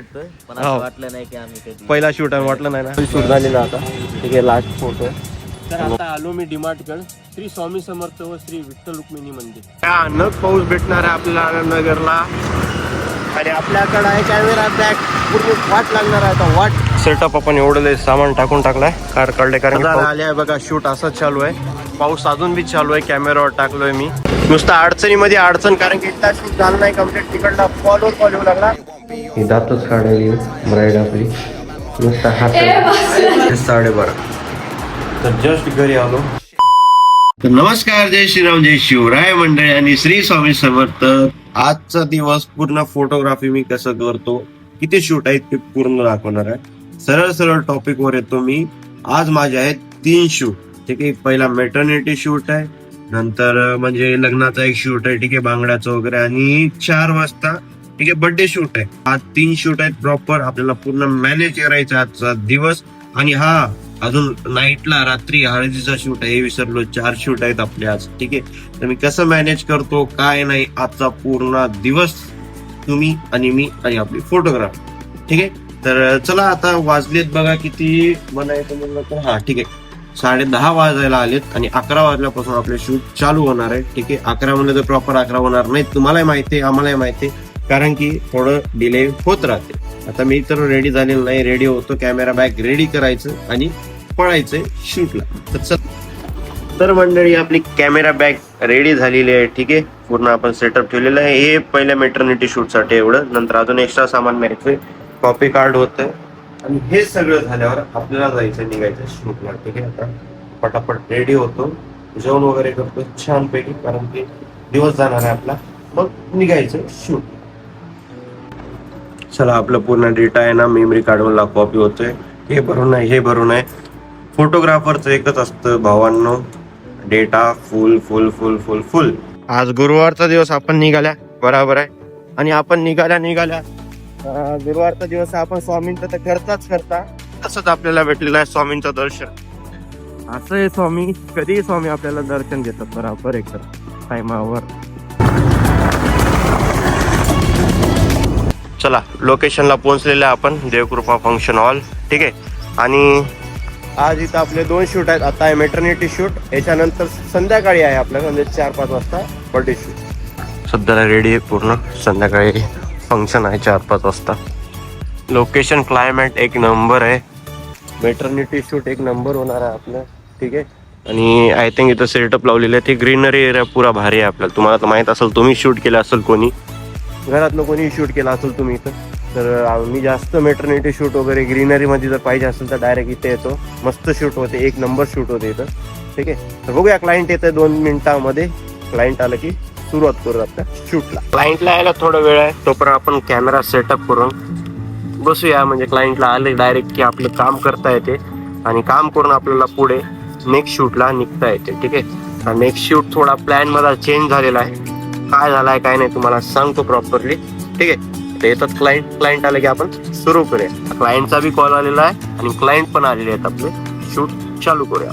पण असं वाटलं नाही की आम्ही कधी पहिला शूट आहे वाटलं नाही ना. शूट झालेला आता ठीक आहे. Last photo. तर आता आलो मी डीमार्टकडे. श्री स्वामी समर्थ व श्री विठ्ठल रुक्मिणी मंदिर. नग पाऊस भेटणार आहे आपल्याला आनंदनगरला. आणि आपल्याकडे आहे कॅमेरा बॅग. पूर्ण वाट लागणार आहे आता. वाट सेटअप आपण एवढं सामान टाकून टाकलाय कार काढले कारण आले आहे बघा. शूट असंच चालू आहे. पाऊस अजून बी चालू आहे. कॅमेरावर टाकलोय मी. नुसतं अडचणीमध्ये अडचण कारण की इथला शूट झाला नाही कम्प्लीट. तिकडला फॉलो येऊ लागला. ही दातच काढायली ब्राईड आपली. नुसता हात 12:30. तर जस्ट घरी आलो. तर नमस्कार, जय श्रीराम, जय शिवराय मंडळी आणि श्री स्वामी समर्थ. आजचा दिवस पूर्ण फोटोग्राफी मी कसं करतो, किती शूट आहेत ते पूर्ण दाखवणार आहे. सरळ सरळ टॉपिक वर येतो मी. आज माझे आहेत 3 शूट. ठीक आहे. पहिला मेटर्निटी शूट आहे, नंतर म्हणजे लग्नाचा एक शूट आहे, ठीक आहे, बांगड्याचं वगैरे, आणि 4 वाजता ठीक आहे बर्थडे शूट आहे. आज 3 शूट आहेत प्रॉपर. आपल्याला पूर्ण मॅनेज करायचा आजचा दिवस. आणि हा अजून नाईटला रात्री हळदीचा शूट आहे, हे विसरलो. 4 शूट आहेत आपले आज. ठीक आहे. तर मी कसं मॅनेज करतो काय नाही आजचा पूर्ण दिवस तुम्ही आणि मी आणि आपली फोटोग्राफी. ठीक आहे. तर चला आता वाजलेत बघा किती म्हणायचं म्हणलं तर हा ठीक आहे 10:30 वाजायला आलेत आणि 11 वाजल्यापासून आपले शूट चालू होणार आहे. ठीक आहे. 11 म्हणलं तर प्रॉपर 11 होणार नाही. तुम्हालाही माहिती आहे, आम्हालाही माहिती आहे, कारण की थोडं डिले होत राहते. आता मी तर रेडी झालेलो नाही. रेडी होतो, कॅमेरा बॅग रेडी करायचं आणि पळायचंय शूटला. तर मंडळी आपली कॅमेरा बॅग रेडी झालेली आहे. ठीक आहे. पूर्ण आपण सेटअप ठेवलेलं आहे. हे पहिल्या मेटर्निटी शूट साठी एवढं. नंतर अजून एक्स्ट्रा सामान मिळतंय, कॉपी कार्ड होतंय. आणि हे सगळं झाल्यावर आपल्याला जायचं निघायचं शूटला. ठीक आहे. आता पटापट रेडी होतो, जेवण वगैरे करतो छानपैकी, कारण की दिवस जाणार आहे आपला. मग निघायचं शूट. चला आपलं पूर्ण डेटा आहे ना मेमरी कार्ड मधला कॉपी होतोय. हे भरून आहे, हे भरून आहे. फोटोग्राफरचं एकच असतं भावांनो, डेटा फुल फुल फुल फुल फुल. आज गुरुवारचा दिवस आपण निघाल्या बरोबर आहे. आणि आपण निघाल्या गुरुवारचा दिवस आपण स्वामींचा तर करता तसंच आपल्याला भेटलेलं आहे स्वामींचं दर्शन. असं आहे स्वामी, कधी स्वामी आपल्याला दर्शन घेतात बरोबर एकदम टायमावर. चला लोकेशनला पोहोचलेलं आहे आपण, देवकृपा फंक्शन हॉल. ठीक आहे. आणि आज इथं आपले 2 शूट आहेत. आता आहे मेटर्निटी शूट, याच्यानंतर संध्याकाळी आहे आपल्याला म्हणजे 4-5 वाजता बर्थडे शूट. सध्याला रेडी आहे पूर्ण. संध्याकाळी फंक्शन आहे 4-5 वाजता. लोकेशन क्लायमेट एक नंबर आहे. मेटर्निटी शूट एक नंबर होणार आहे आपलं. ठीक आहे. आणि आय थिंक इथं सेटअप लावलेलं आहे. ते ग्रीनरी एरिया पुरा भारी आहे आपल्याला. तुम्हाला तर माहित असेल, तुम्ही शूट केलं असेल, कोणी घरातलं कोणी शूट केला असेल तुम्ही इथं. तर मी जास्त मेटर्निटी शूट वगैरे ग्रीनरी मध्ये जर पाहिजे असेल तर डायरेक्ट इथे येतो. मस्त शूट होते, एक नंबर शूट होते इथं. ठीक आहे. तर बघूया, क्लायंट येतं 2 मिनिटांमध्ये. क्लायंट आलं की सुरुवात करू आपल्या शूटला. क्लायंटला यायला थोडा वेळ आहे, तोपर्यंत आपण कॅमेरा सेटअप करून बसूया. म्हणजे क्लायंटला आले डायरेक्ट की आपलं काम करता येते आणि काम करून आपल्याला पुढे नेक्स्ट शूटला निघता येते. ठीक आहे. नेक्स्ट शूट थोडा प्लॅन मध्ये चेंज झालेला आहे. काय झालाय काय नाही तुम्हाला सांगतो प्रॉपरली. ठीक आहे. तर येतात क्लायंट आले की आपण सुरू करूया. क्लायंटचा बी कॉल आलेला आहे आणि क्लायंट पण आलेले आहेत. आपले शूट चालू करूया.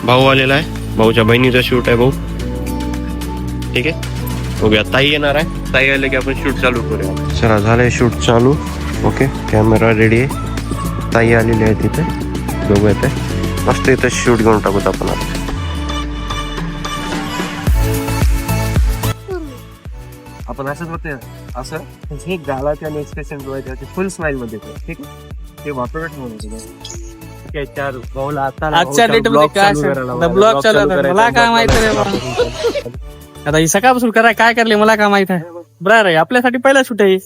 भाऊ आलेला आहे, भाऊच्या बहिणीचा शूट आहे भाऊ. ठीक आहे. बघूया, ताई येणार आहे. ताई आले की आपण शूट चालू करूया. चला झालंय शूट चालू. ओके, कॅमेरा रेडी आहे. ताई आलेली आहे तिथे. बघूया ते मस्त इथं शूट घेऊन टाकूत आपण. आपण असंच होते असं हे गालाच्या आणि एक्सप्रेशन डोळ्याच्या फुल स्माइल मध्ये. ठीक आहे. ते वापरत म्हणून आजच्या डेट मध्ये काय ब्लॉग चालू मला काय माहित रे. आता ही सकाळपासून कराय काय करले मला काय माहित आहे. बरं आहे, आपल्यासाठी पहिला शूट आहे.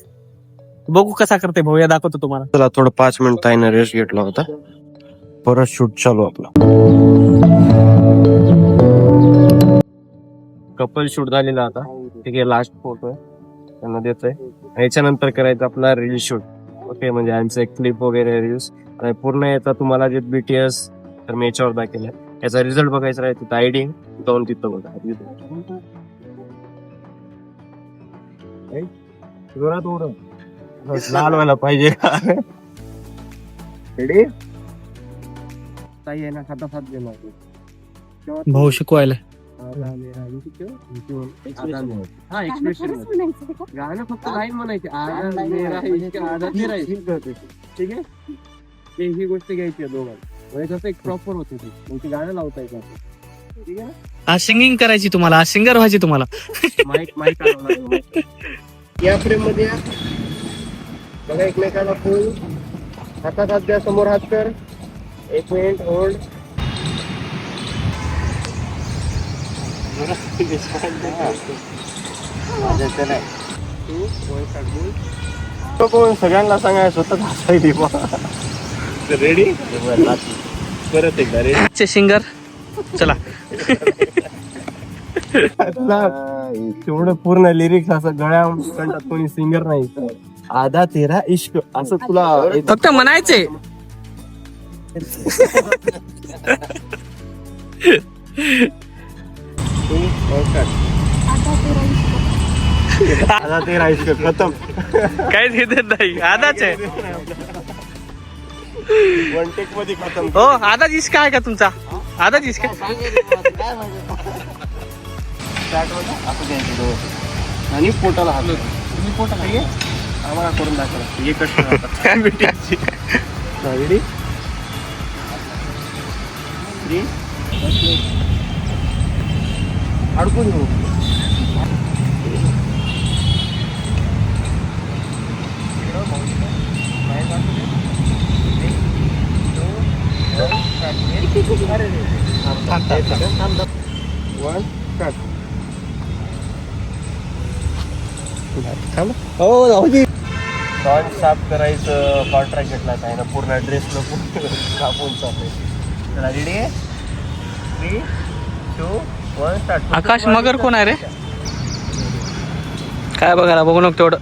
बघू कसा करते भाऊ, या दाखवतो तुम्हाला. चला थोडं 5 मिनिट ताईनं रेस्ट घेतला होता, परत शूट चालू आपला. कपल शूट झालेला आता. ठीक आहे. लास्ट फोटो आहे त्यांना देतोय. याच्यानंतर करायचं आपला रील शूट. ओके, म्हणजे यांचं एक क्लिप वगैरे रील्स आणि पूर्ण याचा तुम्हाला जे BTS तर मी याच्यावर दाखवलंय. याचा रिझल्ट बघायचा आहे. तिथं आयडी जाऊन तिथं बघा. लाल व्हायला पाहिजे का? भाऊ शिकवायला हा एक्सप्रेशन गाणं फक्त लाईन म्हणायची आधा मेरा इश्क आधा तेरा इश्क. ठीक आहे ही गोष्ट घ्यायची आहे दोघांना म्हणजे कसं एक प्रॉपर होते ती मग ती गाणं लावता येतं. ठीक आहे आज सिंगिंग करायची तुम्हाला, आज सिंगर व्हायची तुम्हाला. माईक या फ्रेम मध्ये या. बघा एकमेकाला फुल हातात हात द्या, समोर हात कर. 1 मिनिट होल्ड. सगळ्यांना सांगायचं स्वतः हसायची. रेडी परत एकदा रेडी सिंगर चला. तेवढं पूर्ण लिरिक्स असं गळ्या कंठात कोणी सिंगर नाही. आधा तेरा इश्क असं तुला फक्त म्हणायचे. आधा तेरा इश्क खतम. काहीच घेत नाही, आधाच आहे. वन टेक मध्ये खतम. हो आधाच इश्क आहे का तुमचा? आधाच इश्क आणि पोटाला हात पोटाला आम्हाला करून दाखवला हे कसं रेडी अडकून घेऊ. साफ करायचं कॉन्ट्रॅक्ट घेतला आहे ना पूर्ण ड्रेस नको कापून चालू. Ready 3, 2, 1 start. आकाश मगर कोण आहे रे? काय बघायला बघू नको तेवढं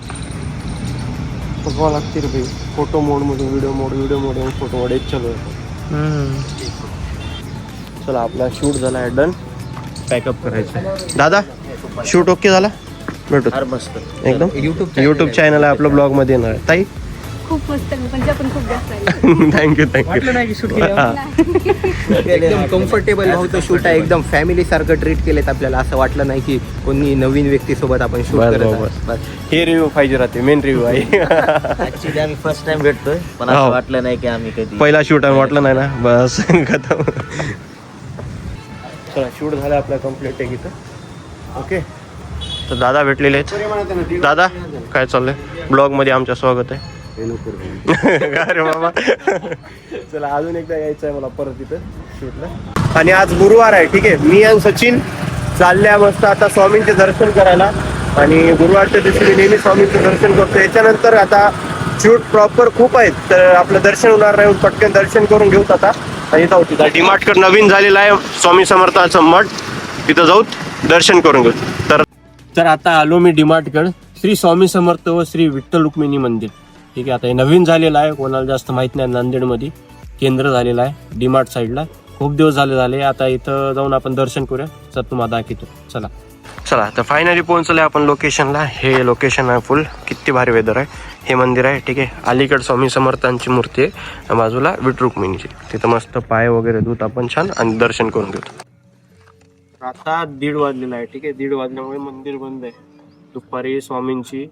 बघावं लागते रे भाई. फोटो मोड मध्ये व्हिडिओ मोड फोटो मोड एक चालू आहे. चला आपला शूट झाला आहे डन. पॅकअप करायचं. दादा शूट ओके झाला. भेटू मस्त एकदम. युट्यूब चॅनल आहे आपलं ब्लॉग मध्ये येणार आहे. ताई खूप मस्त म्हणजे आपण खूप जास्त थँक्यू वाटलं नाही की शूट केलं. एकदम कम्फर्टेबल होतं शूट आहे. एकदम फॅमिली सारखं ट्रीट केलेत आपल्याला. असं वाटलं नाही की कोणी नवीन व्यक्ती सोबत आपण शूट करत आहे. हे रिव्ह्यू पाहिजे राहते. मेन रिव्ह्यू आहे. ऍक्च्युली आम्ही फर्स्ट टाइम भेटतोय पण असं वाटलं नाही की आम्ही कधी पहिला शूट आहे वाटलं नाही ना. बस खतम. चला शूट झालं आपला कम्प्लीट आहे इथं. ओके तर दादा भेटलेले आहेत. दादा काय चाललंय? ब्लॉग मध्ये आमचं स्वागत आहे. अरे बाबा चला अजून एकदा यायचं आहे मला परत इथं शूटला. आणि आज गुरुवार आहे. ठीक आहे मी आणि सचिन चालल्या मस्त आता स्वामींचे दर्शन करायला. आणि गुरुवारच्या दिवशी मी नेहमी स्वामींचं दर्शन करतो. याच्यानंतर आता शूट प्रॉपर खूप आहेत तर आपलं दर्शन होणार नाही. पटकन दर्शन करून घेऊत आता. आणि जाऊ तिथं डीमार्टकडे नवीन झालेला आहे स्वामी समर्थाचं मठ. तिथं जाऊ दर्शन करून घेऊ. तर आता आलो मी डीमार्टकडे. श्री स्वामी समर्थ व श्री विठ्ठल रुक्मिणी मंदिर. ठीक आहे आता हे नवीन झालेलं आहे. कोणाला जास्त माहित नाही. नांदेडमध्ये केंद्र झालेलं आहे डीमार्ट साईडला. खूप दिवस झाले. आता इथं जाऊन आपण दर्शन करूया. सर तुम्हाला दाखवतो. चला तर फायनली पोहोचलोय आपण लोकेशनला. हे लोकेशन आहे फुल. किती भारी वेदर आहे. हे मंदिर आहे. ठीक आहे अलीकडे स्वामी समर्थांची मूर्ती आहे. बाजूला विठ्ठल रुक्मिणीची. तिथं मस्त पाय वगैरे धुत आपण छान आणि दर्शन करून घेतो. आता 1:30 वाजलेला आहे. ठीक आहे 1:30 वाजल्यामुळे मंदिर बंद आहे. दुपारी स्वामींची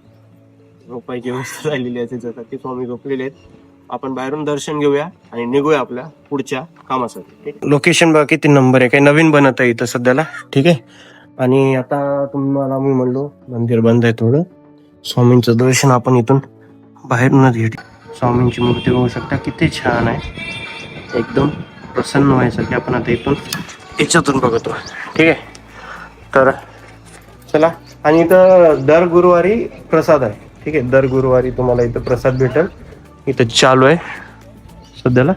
झोपायची व्यवस्था झालेली आहे. त्याच्यासाठी स्वामी झोपलेले आहेत. आपण बाहेरून दर्शन घेऊया आणि निघूया आपल्या पुढच्या कामासाठी. लोकेशन बघा किती नंबर आहे. काही नवीन बनत आहे इथं सध्याला. ठीक आहे आणि आता तुम्हाला मी म्हणलो मंदिर बंद आहे थोडं. स्वामींचं दर्शन आपण इथून बाहेरूनच घेऊ. स्वामींची मूर्ती बघू शकता किती छान आहे. एकदम प्रसन्न व्हायसाठी आपण आता इथून याच्यातून बघतो. ठीक आहे तर चला. आणि इथं दर गुरुवारी प्रसाद आहे. ठीक आहे दर गुरुवारी तुम्हाला इथं प्रसाद भेटेल. इथं चालू आहे सध्याला.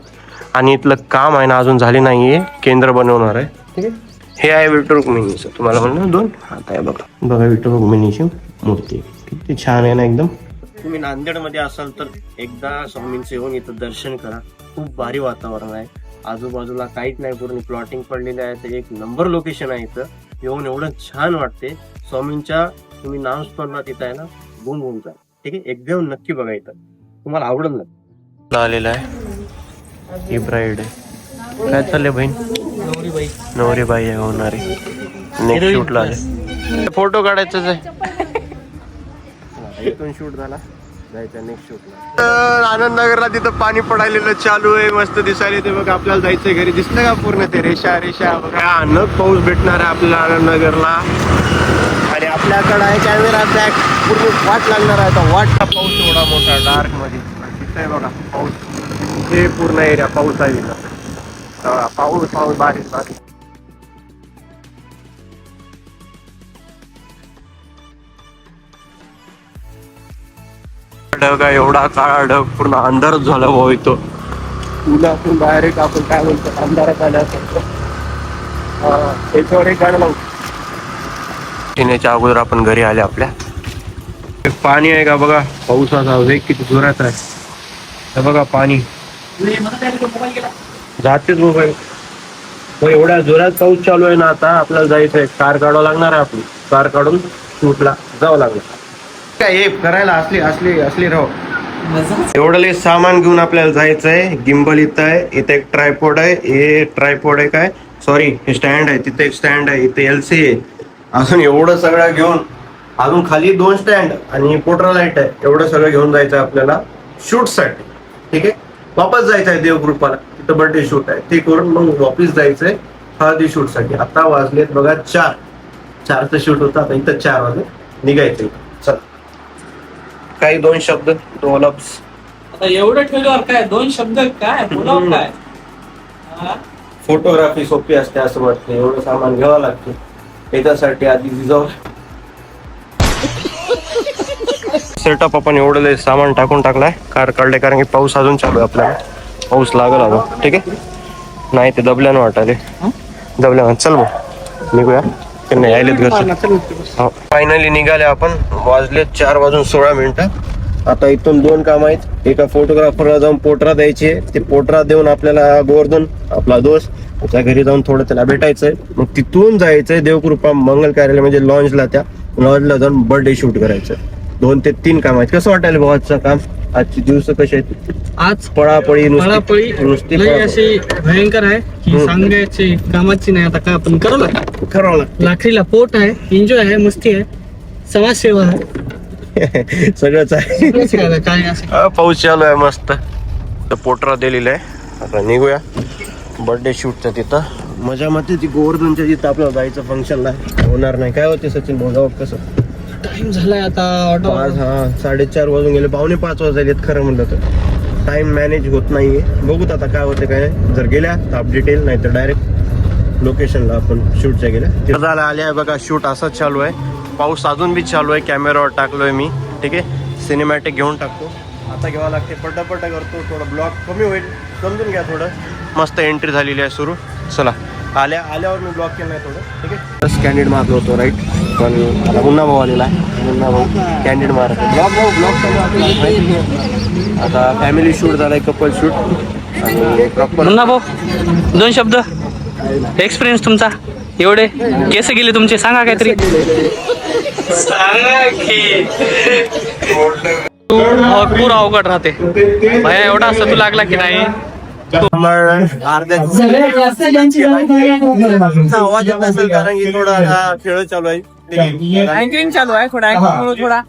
आणि इथलं काम आहे ना अजून झाले नाहीये. केंद्र बनवणार आहे. ठीक आहे हे आहे विठ्ठल रुक्मिणीचं. तुम्हाला म्हणलं 2 हात आहे बघा विठ्ठल रुक्मिणीची मूर्ती किती छान आहे ना एकदम. तुम्ही नांदेडमध्ये असाल तर एकदा स्वामींचं येऊन इथं दर्शन करा. खूप भारी वातावरण आहे. आजूबाजूला काहीच नाही. पूर्ण प्लॉटिंग पडलेले आहे. तर एक नंबर लोकेशन आहे इथं. येऊन एवढं छान वाटते. स्वामींच्या तुम्ही नाव स्मरणात तिथं आहे ना गुण जा. ठीक आहे एकदम नक्की बघा इथं तुम्हाला आवडेल ना. आलेला आहे ही ब्राईड आहे. काय चाललंय बहीण? नवरी बाई आहे होणारी. नेक्स्ट शूटला फोटो काढायचंच आहे. इथून शूट झाला, जायचं नेक्स्ट शूटला. तर आनंदनगरला तिथं पाणी पडायलेलं चालू आहे, मस्त दिसायला ते बघा. आपल्याला जायचंय घरी, दिसलं का पूर्ण ते रेषा रेषा बघा. अनक पाऊस भेटणार आहे आपल्याला आनंदनगरला. आणि आपल्याकडे आहे कॅमेरा बॅग, पूर्ण वाट लागणार आहे आता. वाटचा पाऊस एवढा मोठा डार्क मध्ये दिसतंय बघा पाऊस. हे पूर्ण एरिया पाऊस आहे तिथं. पाऊस पाऊस बारीक बारीक. ढग आहे एवढा काळा ढग, पूर्ण अंधारच झाला भाऊ इथं. उन्हातून डायरेक्ट आपण काय म्हणतो अंधारात आल्यासारखं. याच्यावर एक गाणं लावू. येण्याच्या अगोदर आपण घरी आले आपल्या. पाणी आहे का बघा, पाऊसाचा वेग किती जोरात आहे. हे बघा पाणी जातेच मोबाईल. मग एवढ्या जोरात पाऊस चालू आहे ना, आता आपल्याला जायचंय. कार काढावं लागणार आहे आपली. कार काढून शूटला जावं लागणार. काय हे करायला असली असली असली राहो. एवढं लय सामान घेऊन आपल्याला जायचंय. गिम्बल इथं आहे, इथे एक ट्रायपॉड आहे. हे ट्रायपॉड आहे काय सॉरी हे स्टँड आहे. तिथे एक स्टँड आहे, इथे LC आहे. अजून एवढं सगळं घेऊन, अजून खाली 2 स्टँड आणि पोट्रा लाईट आहे. एवढं सगळं घेऊन जायचं आपल्याला शूट साठी. ठीक आहे, वापस जायचं आहे देवकृपाला. तिथं बर्थडे शूट आहे, ते करून मग वापस जायचंय हळदी शूट साठी. आता वाजलेत बघा 4चं शूट होतं, आता इथं 4 वाजले निघायचं. चल काही 2 शब्द डोलप्स. आता एवढं ठेवल्यावर काय 2 शब्द काय बोलावं काय. फोटोग्राफी सोपी असते असं वाटतं. एवढं सामान घ्यावं लागतं, त्याच्यासाठी आधी विजावं. सेटअप आपण एवढं लय सामान टाकून टाकलाय, कार काढले कारण की पाऊस अजून चालू आहे. आपल्याला पाऊस लागल अजून. ठीक आहे, नाही ते दबल्यानं वाटाले दबल्यानं. चल मग निघूया, नाही यायलेत घरचे. फायनली निघाले आपण. वाजले 4:16. आता इथून 2 काम आहेत. एका फोटोग्राफरला जाऊन पोटरा द्यायची, ते पोटरा देऊन आपल्याला गोवर्धन आपला दोस्त त्याच्या घरी जाऊन थोडं त्याला भेटायचंय. मग तिथून जायचंय देवकृपा मंगल कार्यालय म्हणजे लॉन्जला. त्या लॉन्जला जाऊन बर्थडे शूट करायचं. 2 ते 3 काम आहेत. कसं वाटायला भाऊ आजचं काम? आजचे दिवस कसे आहेत? आज पळापळी नुसती लय अशी भयंकर आहे की सांगायची कामाची नाही. आता काय आपण करावं. लाखरीला पोट आहे, एन्जॉय आहे, मस्ती आहे, समाजसेवा आहे, सगळंच आहे. काय असं पाऊस चालू आहे मस्त. तर पोटरा दिलेला आहे. आता निघूया बर्थडे शूटच्या तिथं. मजा मते ती गोवर्धनच्या तिथं आपल्याला जायचं फंक्शनला. होणार नाही काय होते सचिन भाऊ, जाऊ कसं टाइम झालाय आता. 4:30 वाजून गेले, 4:45 वाजलेत. खरं म्हणलं तर टाइम मॅनेज होत नाहीये. बघूत आता काय होते काय नाही. जर गेल्या तर अपडेट येईल, नाही तर डायरेक्ट लोकेशनला आपण शूटच्या गेल्या. झाला आले आहे बघा शूट असंच चालू आहे. पाऊस अजून बी चालू आहे. कॅमेरावर टाकलोय मी. ठीक आहे, सिनेमॅटिक घेऊन टाकतो. आता घ्यावं लागते, पटापट करतो. थोडं ब्लॉग कमी होईल, समजून घ्या थोडं. मस्त एंट्री झालेली आहे सुरू. चला आल्यावर मी ब्लॉग केलं नाही थोडं. ठीक आहे, कॅन्डिड मारलो होतो राईट. पण आता मुन्ना भाऊ आलेला आहे. मुन्ना भाऊ कॅन्डिड मारत ब्लॉग चालू. आता फॅमिली शूट झालाय, कपल शूट. आणि प्रॉपर मुन्ना भाऊ 2 शब्द एक्सपिरियन्स तुमचा. एवढे केस गेले तुमचे, सांगा काहीतरी. पूर अवघड राहते भया. एवढा असं तू लागला की नाही. आवाज येत असेल कारण की थोडा खेळ चालू आहे. अँकरिंग चालू आहे थोडा. थोडा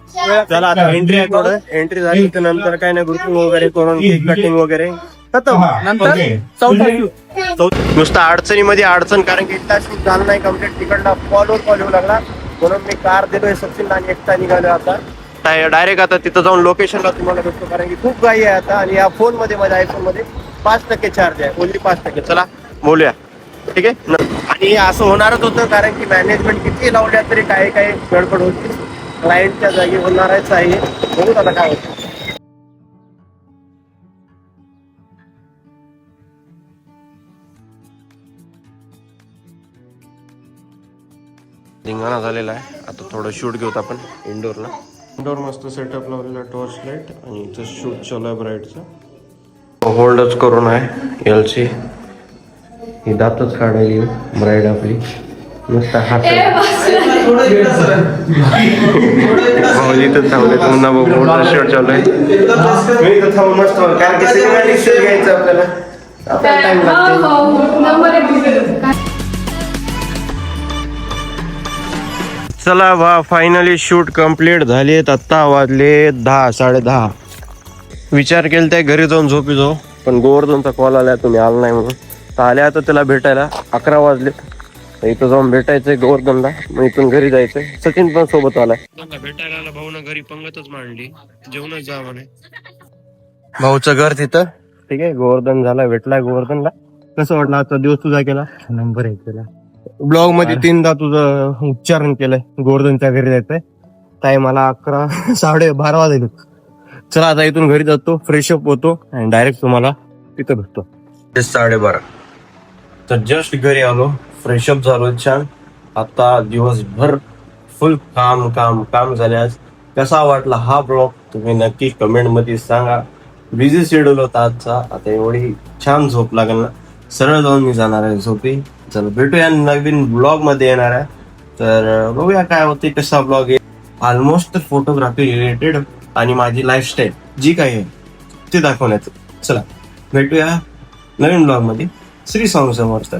चला आता एंट्री आहे. थोडं एंट्री झाली तर नंतर काय नाही, ग्रुपिंग वगैरे करून केक कटिंग वगैरे नंतर नुसतं अडचणीमध्ये अडचण. कारण की एकटा शूट झालं नाही कम्प्लीट. तिकडला कॉल येऊ लागला, म्हणून मी कार दिलोय सचिनला आणि एकटा निघालो. आता डायरेक्ट आता तिथं जाऊन लोकेशनला तुम्हाला भेटतो. कारण की खूप घाई आहे आता. आणि या फोन मध्ये माझ्या आयफोन मध्ये 5% चार्ज आहे, ओनली 5%. चला बोलूया. ठीक आहे, आणि असं होणारच होतं कारण की मॅनेजमेंट किती लावल्या तरी काही गडबड होती. क्लायंटच्या जागी होणारच आहे. बघूत आता काय होतं. धिंगाणा झालेला आहे. आता थोडं शूट घेऊत आपण इंडोरला. इंडोर मस्त सेटअप लावलेला, टॉर्च लाईट. आणि इथं शूट चालू आहे ब्राईटचं. होल्डच करून आहे LC. ही दातच काढायली ब्राईड आपली. मस्त हात इथं थांबले. पुन्हा बघ शूट चालू आहे. मी इथं थांबून मस्त कारण की सिनेमॅटिक शूट घ्यायचं आपल्याला. टाइम लागते. चला बा फायनली शूट कम्प्लीट झालेत. आत्ता वाजले 10-10:30. विचार केला त्या घरी जाऊन झोपी जाऊ, पण गोवर्धनचा कॉल आला तुम्ही आला नाही म्हणून. तर आल्या आता त्याला भेटायला 11 वाजले. इथं जाऊन भेटायचंय गोवर्धनला, मग इथून घरी जायचंय. सचिन पण सोबत आलाय. भेटायला आला भाऊनं घरी पंगतच मांडली, जेवणच जा म्हणे. भाऊचं घर तिथं. ठीक आहे, गोवर्धन झाला, भेटलाय गोवर्धनला. कसं वाटलं आजचा दिवस तुझा? केला नंबर 1 केला. ब्लॉग मध्ये 3दा तुझं उच्चारण केलंय. गोवर्धनच्या घरी जायचंय. टाइम मला 11-12:30 वाजले. चला आता इथून घरी जातो, फ्रेश अप होतो आणि डायरेक्ट तुम्हाला तिथं भेटतो. 12:30 तर जस्ट घरी आलो, फ्रेश अप झालो छान. आता दिवसभर फुल काम झाले. आज कसा वाटला हा ब्लॉग तुम्ही नक्की कमेंट मध्ये सांगा. बिझी शेड्यूल होता आजचा. आता एवढी छान झोप लागेल ना, सरळ जाऊन मी जाणार आहे झोपी. चला भेटूया नवीन ब्लॉग मध्ये येणार आहे. तर बघूया काय होते, कसा ब्लॉग आहे. ऑलमोस्ट फोटोग्राफी रिलेटेड आणि माझी लाईफस्टाईल जी काही आहे ते दाखवण्याचं. चला भेटूया नवीन ब्लॉग मध्ये. श्री स्वामी समर्थ.